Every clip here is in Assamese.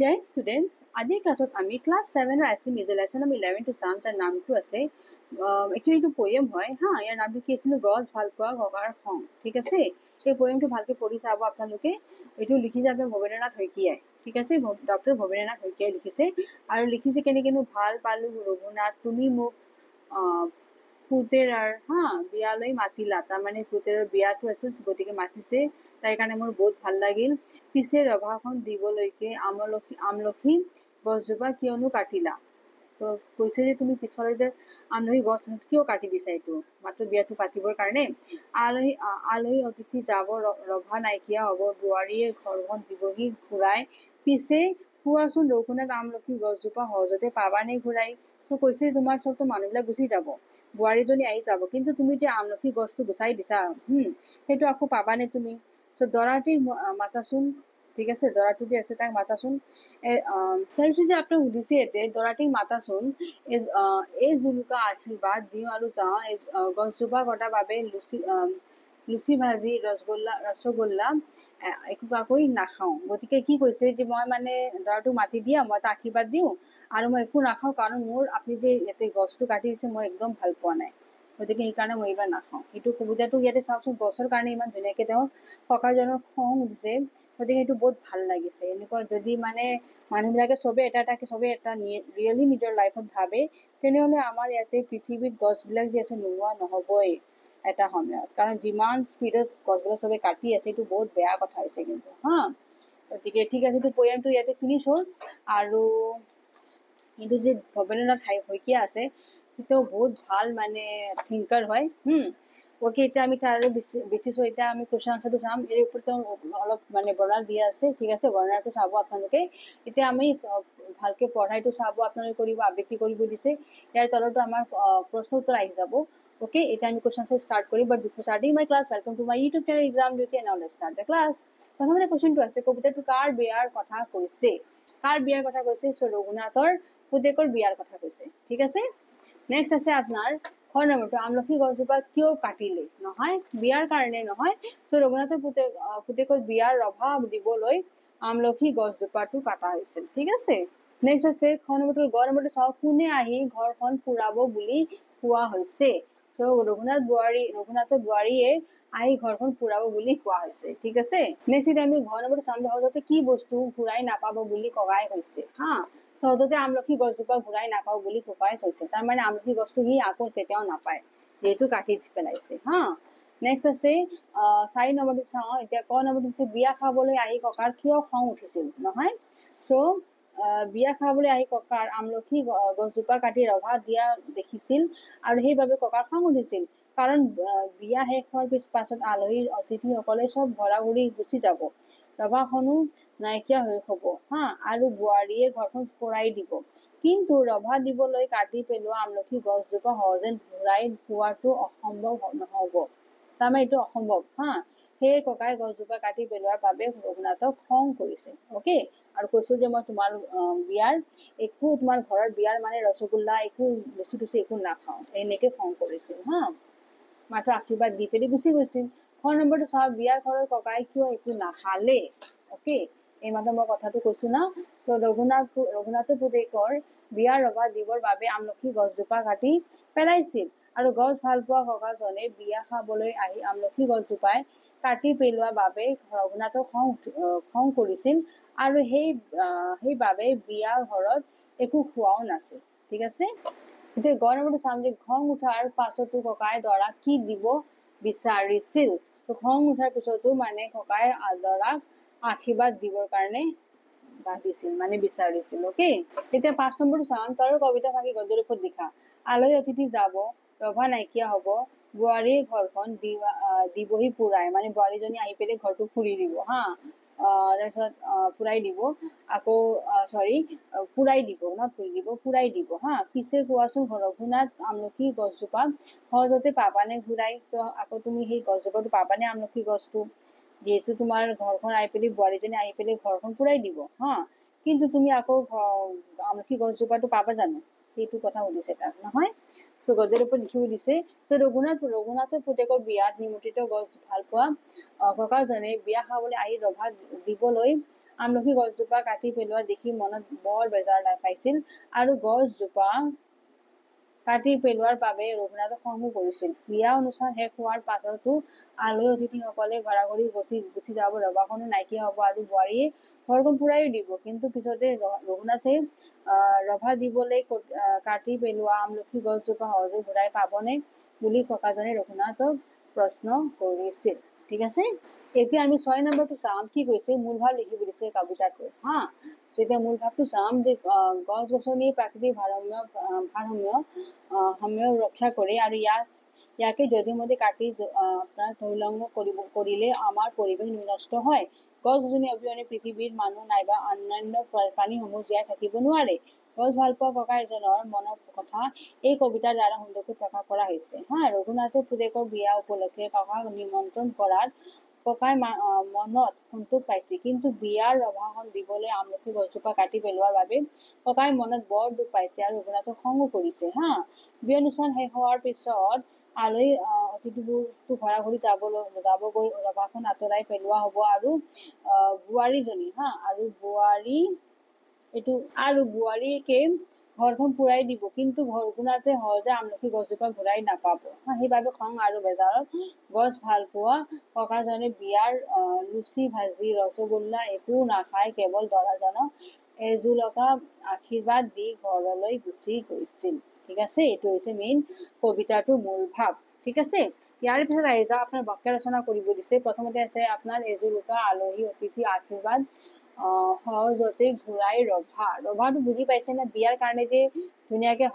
Dear students, আজিৰ ক্লাছত আমি ক্লাছ 7 ৰ আছে মেজৰ লেসন নম্বৰ 11 টো চাম তাৰ নামটো আছে একচুয়ালি এইটো পোয়েম হয় হা ইয়াৰ নামটো কি আছিল গছ ভাল পোৱা গগাৰ খং ঠিক আছে এই পোয়েমটো ভালকে পঢ়ি চাব আপোনালোকে এইটো লিখিছে আপোনাৰ ভবেন্দ্ৰনাথ শইকীয়াই ঠিক আছে ডক্টৰ ভবেন্দ্ৰনাথ শইকীয়াই লিখিছে আৰু লিখিছে কেনেকেনো ভাল পালো ৰঘুনাথ তুমি মোক পুতেৰাৰ হা বিয়ালৈ মাতিলা তাৰমানে পুতেৰৰ বিয়াটো আছিল গতিকে মাতিছে তাই কাৰণে মোৰ বহুত ভাল লাগিল পিছে ৰভাখন দিবলৈকে আমলখি গছজোপা কিয়নো কাটিলা তো কৈছে যে তুমি পিছৰে যে আমলখি গছ কিয় কাটি দিছা এইটো মাত্ৰ বিয়াটো পাতিবৰ কাৰণে আলহী অতিথি যাব ৰভা নাইকিয়া হ'ব বোৱাৰীয়ে ঘৰখন দিবহি ঘূৰাই পিছে কোৱাচোন ৰঘুনাথ আমলখি গছজোপা সহজতে পাবানে ঘূৰাই তো কৈছে তোমাৰ চবতো মানুহবিলাক গুচি যাব বোৱাৰীজনী আহি যাব কিন্তু তুমি যে আমলখি গছটো গুচাই দিছা সেইটো আকৌ পাবানে তুমি তো দৰাটি মাতাচোন ঠিক আছে দৰাটো যে আছে তাক মাতাচোন তাৰপিছত যে আপোনাক সুধিছে ইয়াতে দৰাটিক মাতাচোন এই জুলুকা আশীৰ্বাদ দিওঁ আৰু যাওঁ গছজোপা কটাৰ বাবে লুচি ভাজি ৰসগোল্লা একোপাকৈ নাখাওঁ গতিকে কি কৈছে যে মই মানে দৰাটোক মাতি দিয়া মই তাক আশীৰ্বাদ দিওঁ আৰু মই একো নাখাওঁ কাৰণ মোৰ আপুনি যে ইয়াতে গছটো কাটি দিছে মই একদম ভাল পোৱা নাই গতিকে সেইকাৰণে মই এইবাৰ নাখাওঁ এইটো কবিতাটো ইয়াতে চাওকচোন গছৰ কাৰণে ইমান ধুনীয়াকে তেওঁ ককাজনৰ খং উঠিছে গতিকে সেইটো বহুত ভাল লাগিছে এনেকুৱা যদি মানে মানুহবিলাকে চবে এটা ৰিয়েলি নিজৰ লাইফত ভাবে তেনেহ'লে আমাৰ ইয়াতে পৃথিৱীত গছবিলাক যে আছে নোহোৱা নহ'বই এটা সময়ত কাৰণ যিমান স্পীডত গছবিলাক চবে কাটি আছে এইটো বহুত বেয়া কথা হৈছে কিন্তু হা গতিকে ঠিক আছে এইটো পয়েমটো ইয়াতে ফিনিছ হ'ল আৰু কিন্তু যে ভবেন্দ্ৰনাথ শইকীয়া আছে তেওঁ বহুত ভাল মানে থিংকাৰ হয় ওকে এতিয়া আমি তাৰ বেচিছো এতিয়া আমি কুৱেশ্যন আনচাৰটো চাম ইয়াৰ ওপৰত অলপ মানে বৰ্ণনা দিয়া আছে ঠিক আছে বৰ্ণনাটো চাব আপোনালোকে এতিয়া আমি ভালকে পঢ়াইটো চাব আপোনালোকে কৰিব আবৃত্তি কৰিব দিছে ইয়াৰ তলতো আমাৰ প্ৰশ্ন উত্তৰ আহি যাব ওকে এতিয়া আমি কুৱেশ্যন আনচাৰ ষ্টাৰ্ট কৰিম but before starting my class welcome to my YouTube channel exam duty and now let's start the class প্ৰথমতে কুৱেশ্যনটো আছে কবিতাটো কাৰ বিয়াৰ কথা কৈছে কাৰ বিয়াৰ কথা কৈছে চ' ৰঘুনাথৰ পুতেকৰ বিয়াৰ কথা কৈছে ঠিক আছে নেক্সট আছে আপোনাৰ খ নম্বৰটো আমলখি গছজোপা কিয় কাটিলে নহয় বিয়াৰ কাৰণে নহয় ত' ৰঘুনাথৰ পুতেকৰ বিয়াৰ ৰভা দিবলৈ আমলখি গছজোপাটো কাটা হৈছিল ঠিক আছে নেক্সট আছে খ নম্বৰটো গ নম্বৰটো চাওক কোনে আহি ঘৰখন পুৰাব বুলি কোৱা হৈছে চ' ৰঘুনাথৰ বোৱাৰীয়ে আহি ঘৰখন পুৰাব বুলি কোৱা হৈছে ঠিক আছে নেক্সট আমি ঘৰ নম্বৰটো চাম সহজতে কি বস্তু ঘূৰাই নাপাব বুলি ককাই কৈছে হা সহজতে আমলখি গছজোপা ঘূৰাই নাপাওঁ বুলি ককাই কৈছে তাৰমানে আমলখি গছটো সি আকৌ কেতিয়াও নাপায় যিহেতু কাটি পেলাইছে হা নেক্সট আছে 4 নম্বৰটো চাওঁ এতিয়া ক নম্বৰটো হৈছে বিয়া খাবলৈ আহি ককাৰ কিয় খং উঠিছিল নহয় চ' বিয়া খাবলৈ আহি ককাৰ আমলখি গছজোপা কাটি ৰভা দিয়া দেখিছিল আৰু সেইবাবে ককাৰ খং উঠিছিল কাৰণ বিয়া শেষ হোৱাৰ পাছত আলহীৰ অতিথিসকলে চব ঘৰা ঘূৰি গুচি যাব ৰভাখনো নাইকিয়া হৈ হব হা আৰু বোৱাৰীয়ে ঘৰখন পৰাই দিব কিন্তু ৰভা দিবলৈ কাটি পেলোৱা আমলখি গছজোপা সহজে ঘূৰাই পোৱাটো অসম্ভৱ নহব তাৰমানে এইটো অসম্ভৱ হা সেয়ে ককাই গছজোপা কাটি পেলোৱাৰ বাবে ৰঘুনাথক খং কৰিছে অকে আৰু কৈছো যে মই তোমাৰ বিয়াৰ একো তোমাৰ ঘৰৰ বিয়াৰ মানে ৰসগোল্লা একো লুচি টুচি একো নাখাওঁ এনেকে খং কৰিছিল হা মাত্ৰ আশীৰ্বাদ দি পেলাই গুচি গৈছিল খ নম্বৰটো চাওক বিয়া ঘৰৰ ককাই কিয় একো নাখালে অকে এই মাত্ৰ মই কথাটো কৈছো না চ' ৰঘুনাথৰ পুতেকৰ বিয়াৰ ৰভা দিবৰ বাবে আমলখি গছজোপা কাটি পেলাইছিল আৰু গছ ভাল পোৱা ককাজনে বিয়া খাবলৈ আহি আমলখি গছজোপাই কাটি পেলোৱা বাবে ৰঘুনাথক খং কৰিছিল আৰু সেইবাবে বিয়া ঘৰত একো খোৱাও নাছিল ঠিক আছে এতিয়া গ নম্বৰটো চাম যে খং উঠাৰ পাছতো ককাই দৰাক কি দিব বিচাৰিছিল খং উঠাৰ পিছতো মানে ককাই দৰাক আশীৰ্বাদ দিবৰ কাৰণে ভাবিছিল মানে বিচাৰিছিল অকে এতিয়া 5 নম্বৰটো চাম তাৰ কবিতা ভাগি গদ্যৰ ওপৰত লিখা আলহী অতিথি যাব ৰভা নাইকিয়া হ'ব বোৱাৰীয়ে ঘৰখন দিবহি পুৰাই মানে বোৱাৰীজনী আহি পেলাই ঘৰটো ফুৰি দিব হা তাৰপিছত পুৰাই দিব আকৌ পুৰাই দিব না ফুৰি দিব পুৰাই দিব হা পিছে কোৱাচোন ৰঘুনাথ আমলখি গছজোপা সহজতে পাবানে ঘূৰাই আকৌ তুমি সেই গছজোপাটো পাবানে আমলখি গছটো যিহেতু তোমাৰ ঘৰখন আহি পেলাই বোৱাৰীজনী আহি পেলাই ঘৰখন পুৰাই দিব হা কিন্তু তুমি আকৌ আমলখি গছজোপাটো পাবা জানো সেইটো কথা সুধিছে তাক নহয় চ' গদ্যৰ ওপৰত লিখিব দিছে ত' ৰঘুনাথৰ পুতেকৰ বিয়াত নিমন্ত্ৰিত গছ ভাল পোৱা ককাজনে বিয়া খাবলৈ আহি ৰভা দিবলৈ আমলখি গছজোপা কাটি পেলোৱা দেখি মনত বৰ বেজাৰ পাইছিল আৰু গছজোপা কাটি পেলোৱাৰ বাবে ৰঘুনাথক খঙো কৰিছিল। বিয়া অনুষ্ঠান শেষ হোৱাৰ পাছতো আলহী অতিথিসকলে ঘৰাঘৰি গুচি যাব, ৰভাখনো নাইকিয়া হ'ব আৰু বোৱাৰীয়ে ঘৰখন ফুৰাইও দিব। কিন্তু পিছতে ৰঘুনাথে ৰভা দিবলৈ কাটি পেলোৱা আমলখি গছজোপা সহজে ঘূৰাই পাবনে বুলি ককাজনে ৰঘুনাথক প্ৰশ্ন কৰিছিল। ঠিক আছে, এতিয়া আমি 6 নম্বৰটো চাম। কি কৈছে, মূল ভাৱ লিখিব দিছে কবিতাটো। হা, এতিয়া মূল ভাৱটো চাম যে গছ গছনি প্ৰাকৃতিক ভাৰসাম্য ৰক্ষা কৰে আৰু ইয়াকে যধে মধে কাটি আপোনাৰ তহিলংগ কৰিলে আমাৰ পৰিৱেশ বিনষ্ট হয়। গছ গছনি অবিহনে পৃথিৱীৰ মানুহ নাইবা অন্যান্য প্ৰাণীসমূহ জীয়াই থাকিব নোৱাৰে। গছ ভাল পোৱা ককা এজনৰ মনৰ কথা এই কবিতাৰ দ্বাৰা সুন্দৰকৈ প্ৰকাশ কৰা হৈছে। হা, ৰঘুনাথে পুতেকৰ বিয়া উপলক্ষে ককাক নিমন্ত্ৰণ কৰাত ককাই মনত সন্তোষ পাইছিল, কিন্তু বিয়াৰ ৰভাখন দিবলৈ আমলখি গছজোপা কাটি পেলোৱাৰ বাবে ককাই মনত বৰ দুখ পাইছে আৰু ৰঘুনাথক খঙো কৰিছে। হা, বিয়া অনুষ্ঠান শেষ হোৱাৰ পিছত আলহী অতিথিবোৰতো ঘৰাঘৰি যাবগৈ, ৰভাখন আঁতৰাই পেলোৱা হ'ব আৰু বোৱাৰীজনী বোৱাৰীকে ঘৰখন ফুৰাই দিব। কিন্তু ৰঘুনাথে সহজে আমলখি গছজোপা ঘূৰাই নাপাব। সেইবাবে খং আৰু বেজাৰত গছ ভাল পোৱা ককাজনে বিয়াৰ লুচি ভাজি ৰসগোল্লা একো নাখাই কেৱল দৰাজনক এজোলকা আশীৰ্বাদ দি ঘৰলৈ গুচি গৈছিল। ঠিক আছে, এইটো হৈছে মেইন কবিতাটোৰ মূল ভাৱ। ঠিক আছে, ইয়াৰ পিছত আহি যাওঁ আপোনাৰ বাক্য ৰচনা কৰিব দিছে। প্ৰথমতে আছে আপোনাৰ এজোলকা আলহী অতিথি আশীৰ্বাদ সহজতে ঘূৰাই ৰভাটো বুজি পাইছে নে? বিয়াৰ কাৰণে যে ধুনীয়াকে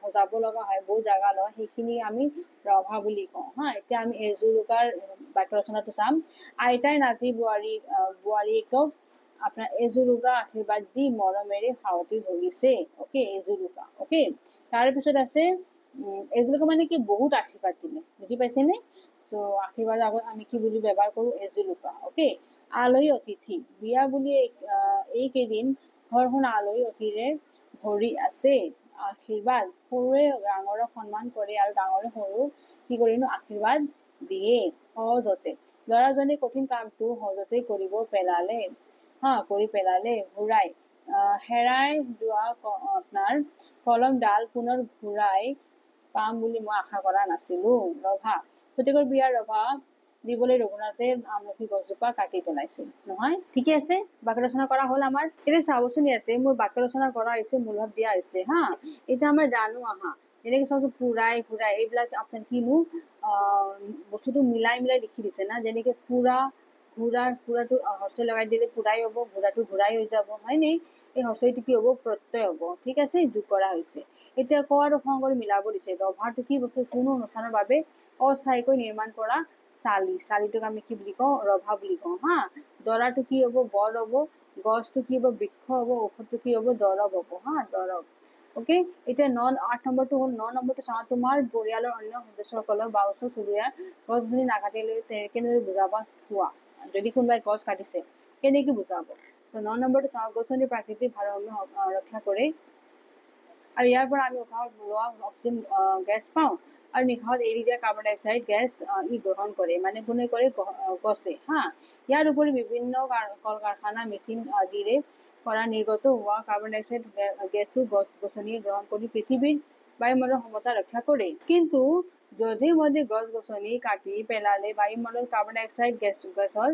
সজাব লগা হয়, বহুত জাগা লয়, সেইখিনি আমি ৰভা বুলি কওঁ। হা, এতিয়া আমি এজোলকাৰ বাক্য ৰচনাটো চাম। আইতাই নাতি বোৱাৰীয়েকক আপোনাৰ এজোলকা আশীৰ্বাদ দি মৰমেৰে সাৱটি ধৰিছে। অকে, এজোলকা। অকে, তাৰপিছত আছে এজোলকা মানে কি, বহুত আশীৰ্বাদ দিলে, বুজি পাইছে নে? ত' আশীৰ্বাদৰ আগত আমি কি বুলি ব্যৱহাৰ কৰো, এজোলকা। অকে, আলহী অতিথি, বিয়া বুলি এইকেইদিন ঘৰখন আলহী অতিথিৰে ভৰি আছে। আশীৰ্বাদ, সৰুৱে ডাঙৰক সন্মান কৰে আৰু ডাঙৰে সৰুক কি কৰিনো আশীৰ্বাদ দিয়ে সহজতে। ল'ৰাজনে কঠিন কামটো সহজতে কৰি পেলালে। ঘূৰাই, হেৰাই যোৱা আপোনাৰ কলমডাল পুনৰ ঘূৰাই পাম বুলি মই আশা কৰা নাছিলো। ৰভা, পুতেকৰ বিয়াৰ ৰভা দিবলৈ ৰঘুনাথে আমলখি গছজোপা কাটি পেলাইছিল। নহয়, ঠিকে আছে, বাক্য ৰচনা কৰা হ'ল আমাৰ। এতিয়া চাবচোন, ইয়াতে মোৰ বাক্য ৰচনা কৰা হৈছে, মূল ভাৱ দিয়া হৈছে। হা, এতিয়া আমাৰ জানো আহা, এনেকে চাবচোন, পুৰাই ঘূৰাই এইবিলাক আপোনাৰ কিনো বস্তুটো মিলাই লিখি দিছে না। যেনেকে পুৰাটো হস্ত লগাই দিলে পুৰাই হ'ব, ঘূৰাটো ঘূৰাই হৈ যাব, হয় নে? এই হস্তটো কি হ'ব, প্ৰত্যয় হ'ব। ঠিক আছে, যোগ কৰা হৈছে। এতিয়া ক আৰু খ কৰি মিলাব দিছে। ৰভাটো কি বস্তু, কোনো অনুষ্ঠানৰ বাবে অস্থায়ীকৈ নিৰ্মাণ কৰা চালিটোক আমি কি বুলি কওঁ, ৰভা বুলি কওঁ। হা, দৰাটো কি হ'ব, বৰ হ'ব। গছটো কি হ'ব, বৃক্ষ হ'ব। ঔষধটো কি হ'ব, দৰৱ হ'ব। হা, দৰৱ। অকে, এতিয়া 8 নম্বৰটো হ'ল। 9 নম্বৰটো চাওঁ, তোমাৰ পৰিয়ালৰ অন্য সদস্যসকলক বা ওচৰ চুবুৰীয়া গছ গছনি নাকাটিলে কেনেদৰে বুজাবা কোৱা। যদি কোনোবাই গছ কাটিছে কেনেকে বুজাব। 9 নম্বৰটো চাওঁ, গছনি প্ৰাকৃতিক ভাৰসাম্য ৰক্ষা কৰে আৰু ইয়াৰ পৰা আমি উশাহত লোৱা অক্সিজেন গেছ পাওঁ আৰু নিশাহত এৰি দিয়া কাৰ্বন ডাই অক্সাইড গেছ ই গ্ৰহণ কৰে। মানে কোনে কৰে, গছে। হা, ইয়াৰ উপৰি বিভিন্ন কল কাৰখানা মেচিন আদিৰে পৰা নিৰ্গত হোৱা কাৰ্বন ডাই অক্সাইড গেছো গছ গছনিয়ে গ্ৰহণ কৰি পৃথিৱীৰ বায়ুমণ্ডলৰ সমতা ৰক্ষা কৰে। কিন্তু যধে মধে গছ গছনি কাটি পেলালে বায়ুমণ্ডলত কাৰ্বন ডাই অক্সাইড গেছৰ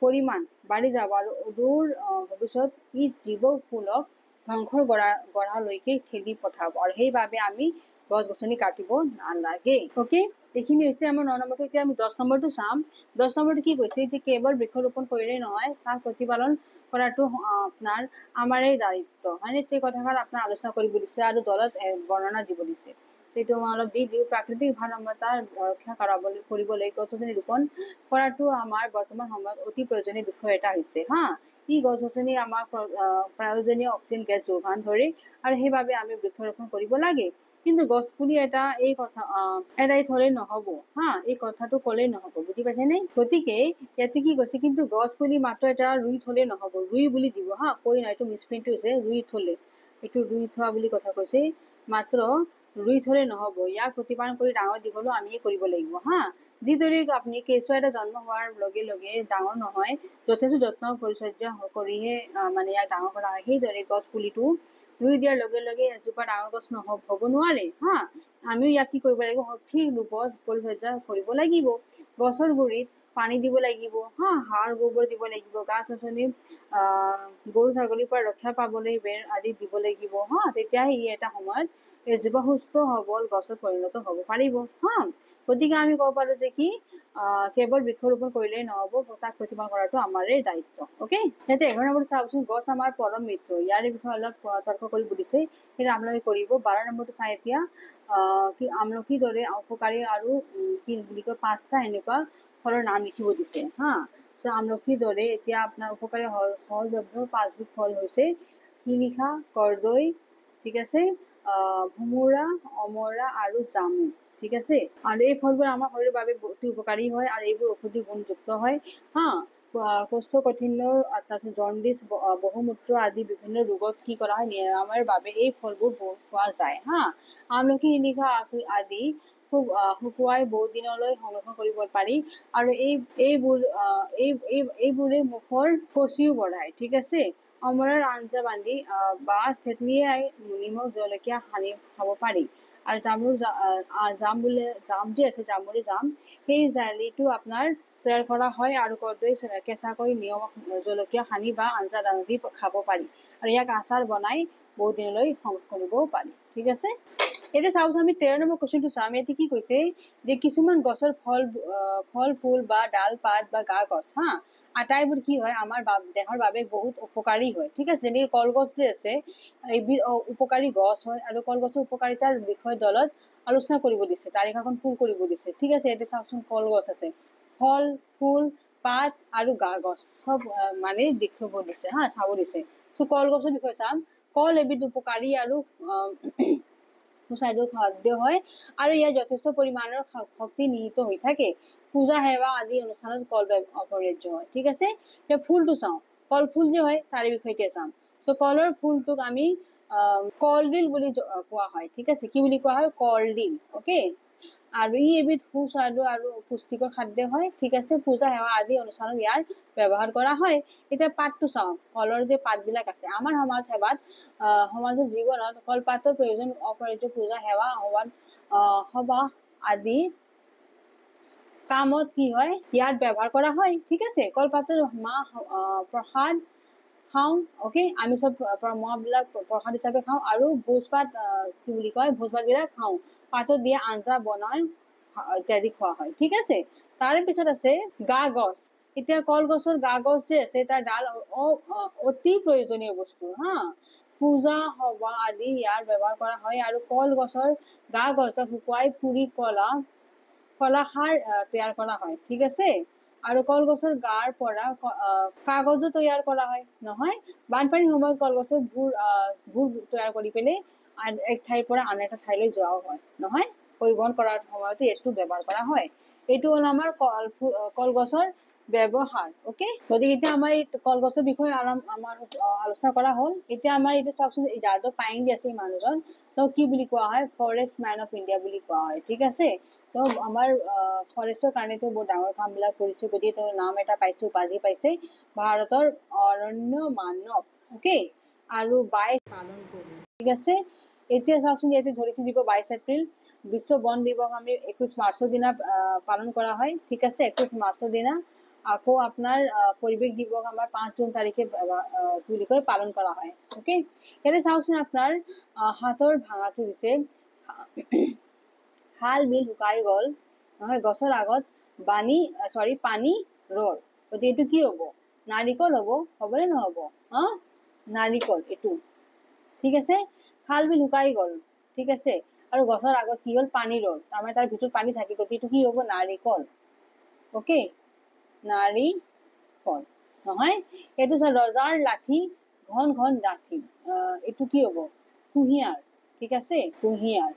পৰিমাণ বাঢ়ি যাব আৰু অদূৰ ভৱিষ্যত ই জীৱকুলক ধ্বংসৰ গঢ়ালৈকে ঠেলি পঠাব। আৰু সেইবাবে আমি গছ গছনি কাটিব নালাগে। অকে, এইখিনি হৈছে আমাৰ 9 নম্বৰটো। এতিয়া আমি 10 নম্বৰটো চাম। 10 নম্বৰটো কি কৈছে, যে কেৱল বৃক্ষৰোপণ কৰিলেই নহয়, তাক প্ৰতিপালন কৰাটো আপোনাৰ আমাৰেই দায়িত্ব। হয়নে? সেই কথাষাৰ আপোনাৰ আলোচনা কৰিব দিছে আৰু দলত বৰ্ণনা দিব দিছে। সেইটো মই অলপ দি দিওঁ। প্ৰাকৃতিক ভাৰসাম্যতা ৰক্ষা কৰিবলৈ গছ গছনি ৰোপণ কৰাটো আমাৰ বৰ্তমান সময়ত অতি প্ৰয়োজনীয় বিষয় এটা হৈছে। হা, ই গছ গছনি আমাক প্ৰয়োজনীয় অক্সিজেন গেছ যোগান ধৰে আৰু সেইবাবে আমি বৃক্ষৰোপণ কৰিব লাগে। কিন্তু গছ পুলি এই কথা এটাই থলেই নহব। হা, এই কথাটো ক'লেই নহব, বুজি পাইছে নে? গতিকে ইয়াতে কি কৈছে, কিন্তু গছ পুলি মাত্ৰ এটা ৰুই থলেই নহব, ৰুই বুলি দিব। হা, কৈ নহয়, এইটো মিছপ্ৰিণ্টটো হৈছে ৰুই থলে, এইটো ৰুই থোৱা বুলি কথা কৈছে। মাত্ৰ ৰুই থলে নহ'ব, ইয়াক প্ৰতিপালন কৰি ডাঙৰ দীঘলো আমিয়ে কৰিব লাগিব হা। যিদৰে আপুনি কেঁচুৱা এটা জন্ম হোৱাৰ লগে লগে ডাঙৰ নহয়, যথেষ্ট যত্ন পৰিচৰ্যা কৰিহে মানে ইয়াক ডাঙৰ কৰা হয়, সেইদৰে গছ পুলিটো ৰুই দিয়াৰ লগে লগে এজোপা ডাঙৰ গছ হ'ব নোৱাৰে হা। আমিও ইয়াক কি কৰিব লাগিব, সঠিক ৰূপত পৰিচৰ্যা কৰিব লাগিব। গছৰ গুৰিত পানী দিব লাগিব হা, সাৰ গোবৰ দিব লাগিব, গছ-গছনি গৰু ছাগলীৰ পৰা ৰক্ষা পাবলৈ বেৰ আদি দিব লাগিব হা। তেতিয়াহে ই এটা সময়ত এজোপা সুস্থ সবল গছত পৰিণত হ'ব পাৰিব হা। গতিকে আমি ক'ব পাৰো যে কি কেৱল বৃক্ষৰোপণ কৰিলেই নহ'ব, তাক প্ৰতিপালন কৰাটো আমাৰে দায়িত্ব। অ'কে, ইয়াতে 11 নম্বৰটো চাওকচোন, গছ আমাৰ পৰম মিত্ৰ। ইয়াৰ বিষয়ে অলপ তৰ্ক কৰি বুজিছে, সেইটো আপোনালোকে কৰিব। 12 নম্বৰটো চাই এতিয়া কি আমলখিৰ দৰে উপকাৰী আৰু কি বুলি কয় 5টা এনেকুৱা ফলৰ নাম লিখিব দিছে হা। চ' আমলখিৰ দৰে এতিয়া আপোনাৰ উপকাৰী সহজলভ্য 5বিধ ফল হৈছে শিলিখা, কৰ্দৈ, ঠিক আছে, ভোমোৰা, অমৰা আৰু জামু, ঠিক আছে। আৰু এই ফলবোৰ আমাৰ শৰীৰৰ বাবে অতি উপকাৰী হয় আৰু এইবোৰ ঔষধি গুণযুক্ত হয় হা। কোষ্ঠকাঠিন্য, জণ্ডিছ, বহুমূত্ৰ আদি বিভিন্ন ৰোগত কি কৰা হয়, নিৰাময়ৰ বাবে এই ফলবোৰ খোৱা যায় হা। আমলখি, শিলিখা আদি শুকুৱাই বহুত দিনলৈ সংৰক্ষণ কৰিব পাৰি আৰু এইবোৰে মুখৰ কচিও বঢ়ায়, ঠিক আছে। অমৰাৰ আঞ্জা বান্ধি বা থেতলিয়াই নিমখ জলকীয়া সানি খাব পাৰি। আৰু জাম যে আছে, জামুৰি জাম, সেই জালিটো আপোনাৰ তৈয়াৰ কৰা হয় আৰু কৰ্দৈ কেঁচাকৈ নিমখ জলকীয়া সানি বা আঞ্জা ৰান্ধি খাব পাৰি আৰু ইয়াক আচাৰ বনাই বহুত দিনলৈ সংৰক্ষণ কৰিব পাৰি, ঠিক আছে। এতিয়া চাওকচোন, আমি 13 নম্বৰ কুৱেশ্যনটো চাম। ইয়াতে কি কৈছে যে কিছুমান গছৰ ফল ফুল বা ডাল পাত বা গা গছ হা, আটাইবোৰ কি হয় আমাৰ দেহৰ বাবে বহুত উপকাৰী হয়, ঠিক আছে। যেনেকৈ কলগছ যে আছে, এইবিধ উপকাৰী গছ হয় আৰু কলগছৰ উপকাৰিতাৰ বিষয়ে দলত আলোচনা কৰিব দিছে, তালিকাখন পূৰ কৰিব দিছে, ঠিক আছে। ইয়াতে চাওকচোন, কলগছ আছে, ফল ফুল পাত আৰু গা গছ চব মানে দেখিব দিছে হা, চাব দিছে। চ' কলগছৰ বিষয়ে চাম। কল এবিধ উপকাৰী আৰু সুস্বাদু খাদ্য হয় আৰু ইয়াত যথেষ্ট পৰিমাণৰ শক্তি নিহিত হৈ থাকে। পূজা সেৱা আদি অনুষ্ঠানত কল অপৰিহাৰ্য হয়, ঠিক আছে। এতিয়া ফুলটো চাওঁ, কল ফুল যে হয় তাৰ বিষয়ে এতিয়া চাম। ত' কলৰ ফুলটোক আমি কলডিল বুলি কোৱা হয়, ঠিক আছে। কি বুলি কোৱা হয়, কলডিল, অ'কে। আৰু ই এবিধ সুস্বাদু আৰু পুষ্টিকৰ খাদ্য হয়, ঠিক আছে। পূজা সেৱা আদি অনুষ্ঠানত ইয়াৰ ব্যৱহাৰ কৰা হয়। এতিয়া পাতটো চাওঁ, কলৰ যে পাতবিলাক আছে, আমাৰ সমাজৰ জীৱনত কলপাতৰ প্ৰয়োজন অপৰিহাৰ্য। পূজা সেৱা সভা আদি কামত কি হয়, ইয়াত ব্যৱহাৰ কৰা হয়, ঠিক আছে। কলপাতৰ প্ৰসাদ খাওঁ, অ'কে। আমি চব বিলাক প্ৰসাদ হিচাপে খাওঁ আৰু ভোজ ভাত কি বুলি কয়, ভোজ ভাত বিলাক খাওঁ, পাতত দিয়ে আঞ্জা বনাই ইত্যাদি খোৱা হয়, ঠিক আছে। তাৰে পিছত আছে গা গছ। এতিয়া কলগছৰ গা গছ যে আছে, তাৰ ডাল অতি প্ৰয়োজনীয় বস্তু হা। পূজা সভা আদি ইয়াৰ ব্যৱহাৰ কৰা হয় আৰু কলগছৰ গা গছডাল শুকুৱাই পুৰি কলাখাৰ তৈয়াৰ কৰা হয়, ঠিক আছে। আৰু কলগছৰ গাৰ পৰা কাগজো তৈয়াৰ কৰা হয় নহয়। বানপানীৰ সময়ত কলগছৰ ভুৰ তৈয়াৰ কৰি পেলাই এক ঠাইৰ পৰা আন এটা ঠাইলৈ যোৱাও হয় নহয়, পৰিবহন কৰাৰ সময়তো এইটো ব্যৱহাৰ কৰা হয়। এইটো হ'ল আমাৰ কলগছৰ ব্যৱহাৰ, অ'কে। গতিকে এতিয়া আমাৰ এই কলগছৰ বিষয়ে আমাৰ আলোচনা কৰা হ'ল। এতিয়া আমাৰ এইটো চাওকচোন, যাদৱ পায়েং যে আছে মানুহজন, তেওঁক কি বুলি কোৱা হয়, ফৰেষ্ট মেন অফ ইণ্ডিয়া বুলি কোৱা হয়, ঠিক আছে। তেওঁ আমাৰ ফৰেষ্টৰ কাৰণেতো বহুত ডাঙৰ কাম বিলাক কৰিছে, গতিকে তেওঁৰ নাম এটা পাইছে, উপাধি পাইছে, ভাৰতৰ অৰণ্য মানৱ, অ'কে। আৰু 22 পালন কৰো, ঠিক আছে। এতিয়া চাওকচোন, ইয়াতে ধৰিত্ৰী দিব 22 এপ্ৰিল। বিশ্ব বন দিৱস আমি 21 মাৰ্চৰ দিনা পালন কৰা হয়, ঠিক আছে। 21 মাৰ্চৰ দিনা আকৌ আপোনাৰ পৰিৱেশ দিৱস আমাৰ 5 জুন তাৰিখে কি বুলি কয় পালন কৰা হয়, অ'কে। ইয়াতে চাওকচোন, আপোনাৰ হাতৰ ভাঙাটো দিছে, খাল বিল শুকাই গ'ল নহয়, গছৰ আগত পানী ৰ'ল, গতিকে এইটো কি হ'ব, নাৰিকল হ'বনে নহ'ব, নাৰিকল এইটো, ঠিক আছে। খাল বিল শুকাই গ'ল, ঠিক আছে, আৰু গছৰ আগত কি হ'ল, পানী ৰ'ল, তাৰমানে তাৰ ভিতৰত পানী থাকে, গতিকে এইটো কি হ'ব, নাৰিকল, অ'কে, নাৰিকল নহয়। এইটো ৰজাৰ লাঠি ঘন ঘন ডাঠি, এইটো কি হ'ব, কুঁহিয়াৰ, ঠিক আছে, কুঁহিয়াৰ,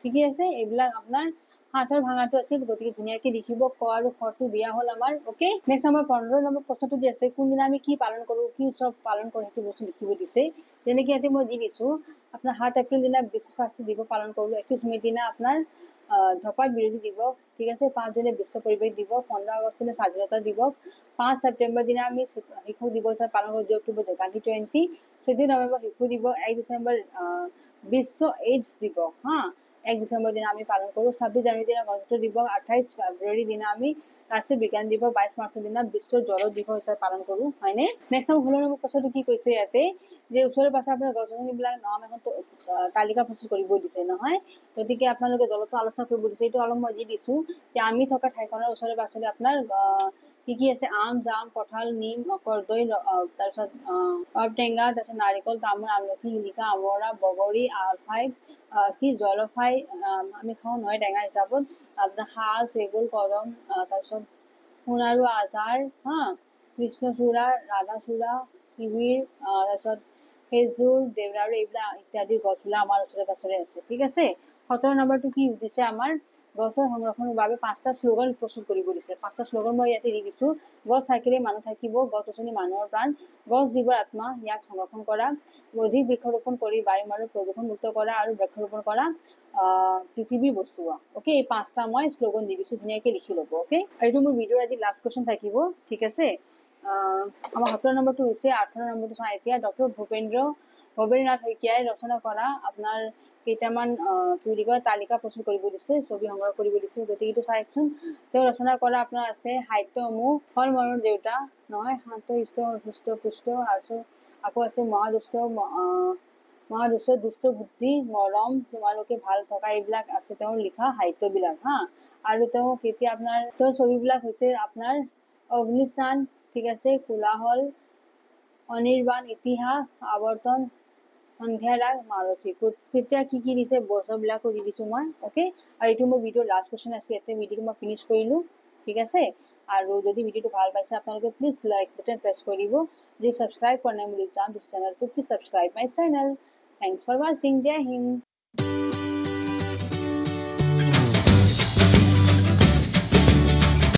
ঠিকে আছে। এইবিলাক আপোনাৰ হাতৰ ভাঙাটো আছিল, গতিকে ধুনীয়াকে লিখিব ক আৰু খটো দিয়া হ'ল আমাৰ। ওকে, নেক্সট আমাৰ 15 নম্বৰ প্ৰশ্নটো দি আছে কোনদিনা আমি কি পালন কৰো, কি উৎসৱ পালন কৰো সেইটো বস্তু লিখিব দিছে। যেনেকে ইয়াতে মই দি দিছো আপোনাৰ 7 এপ্ৰিল দিনা বিশ্ব স্বাস্থ্য দিৱস পালন কৰো, 21 মে দিনা আপোনাৰ ধঁপাত বিৰোধী দিৱস, ঠিক আছে, 5 জুনে বিশ্ব পৰিৱেশ দিৱস, 15 আগষ্ট দিনা স্বাধীনতা দিৱস, 5 ছেপ্টেম্বৰ দিনা আমি শিশু দিৱস পালন কৰো, 2 অক্টোবৰ গান্ধী জয়ন্তী, 14 নৱেম্বৰ শিশু দিৱস, 1 ডিচেম্বৰ বিশ্ব এইডছ দিৱস, হা 1 ডিচেম্বৰ দিনা আমি পালন কৰো, 26 জানুৱাৰী দিনা গণতন্ত্ৰ দিৱস, 28 ফেব্ৰুৱাৰী দিনা আমি ৰাষ্ট্ৰীয় বিজ্ঞান দিৱস, 22 মাৰ্চৰ দিনা বিশ্ব জল দিৱস হিচাপে পালন কৰো, হয়নে। নেক্সট আমাৰ 16 নম্বৰ প্ৰশ্নটো কি কৈছে ইয়াতে যে ওচৰে পাছৰে আপোনাৰ গছ গছনিবিলাক নাম এখন তালিকা প্ৰস্তুত কৰিব দিছে নহয়, গতিকে আপোনালোকে দলতো আলোচনা কৰিব দিছে। এইটো অলপ মই দি দিছো যে আমি থকা ঠাইখনৰ ওচৰে পাছৰে আপোনাৰ কি কি আছে, আম, জাম, কঁঠাল, নিম, কৰ্দৈ, তাৰপিছত টেঙা, তাৰপিছত নাৰিকল, তামোল, আমলখি, শিলিখা, আমৰা, বগৰী, আলফাই, কি জলফাই আমি খাওঁ নহয় টেঙা হিচাপত, আপোনাৰ শাল, চেগুন, কদম, তাৰপিছত সোণাৰু, আজাৰ, হা কৃষ্ণচূড়া, ৰাধাচূড়া, শিবিৰ, তাৰপিছত খেজুৰ, দেৱদাৰু, এইবিলাক ইত্যাদি গছবিলাক আমাৰ ওচৰে পাছৰে আছে, ঠিক আছে। 17 নম্বৰটো কি দিছে আমাৰ গছৰ সংৰক্ষণৰ বাবে 5টা শ্লোগান প্ৰস্তুত কৰিব দিছে। 5টা শ্লোগান মই ইয়াতে দি দিছো। গছ থাকিলে মানুহ থাকিব, গছ গছনি মানুহৰ প্ৰাণ, গছ জীৱৰ আত্মা, ইয়াক সংৰক্ষণ কৰা, অধিক বৃক্ষৰোপণ কৰি বায়ুমণ্ডল প্ৰদূষণ মুক্ত কৰা আৰু বৃক্ষৰোপণ কৰা, পৃথিৱী বচোৱা। ওকে, এই 5টা মই শ্লোগান দি দিছো, ধুনীয়াকে লিখি ল'ব। ওকে, এইটো মোৰ ভিডিঅ'ৰ আজি লাষ্ট কুৱেশ্যন থাকিব, ঠিক আছে। আমাৰ 17 নম্বৰটো হৈছে, 18 নম্বৰটো চাওঁ এতিয়া। ডক্টৰ ভৱেন্দ্ৰনাথ শইকীয়াই ৰচনা কৰা আপোনাৰ কেইটামান কি বুলি কয় তালিকা প্ৰস্তুত কৰিব দিছে, ছবি সংগ্ৰহ কৰিব দিছে, গতিকে এইটো চাওকচোন। তেওঁ ৰচনা কৰা আপোনাৰ আছে সাহিত্যসমূহ ফল মনৰ দেউতা নহয়, শান্ত হৃষ্ট হৃষ্ট পুষ্ট, আৰু আকৌ আছে মহাদুষ্ট, দুষ্ট বুদ্ধি, মৰম, তোমালোকে ভাল থকা, এইবিলাক আছে তেওঁৰ লিখা সাহিত্যবিলাক, হা। আৰু তেওঁ কেতিয়া আপোনাৰ তেওঁৰ ছবিবিলাক হৈছে আপোনাৰ অগ্নিস্নান, ঠিক আছে, কোলাহল, অনিৰ্বাণ, ইতিহাস, আৱৰ্তন, সন্ধ্যা ৰাগ, মাৰুতি। কেতিয়া কি কি দিছে বছৰবিলাকো দি দিছো মই। ওকে, আৰু এইটো মোৰ ভিডিঅ'ৰ লাষ্ট কুৱেশ্যন আছে, ইয়াতে ভিডিঅ'টো মই ফিনিছ কৰিলো, ঠিক আছে। আৰু যদি ভিডিঅ'টো ভাল পাইছে আপোনালোকে প্লিজ লাইক বাটন প্ৰেছ কৰিব, যদি ছাবস্ক্ৰাইব কৰা নাই বুলি যাম চেনেলটো please subscribe my channel. Thanks for ৱাচিং, জয় হিন্দ।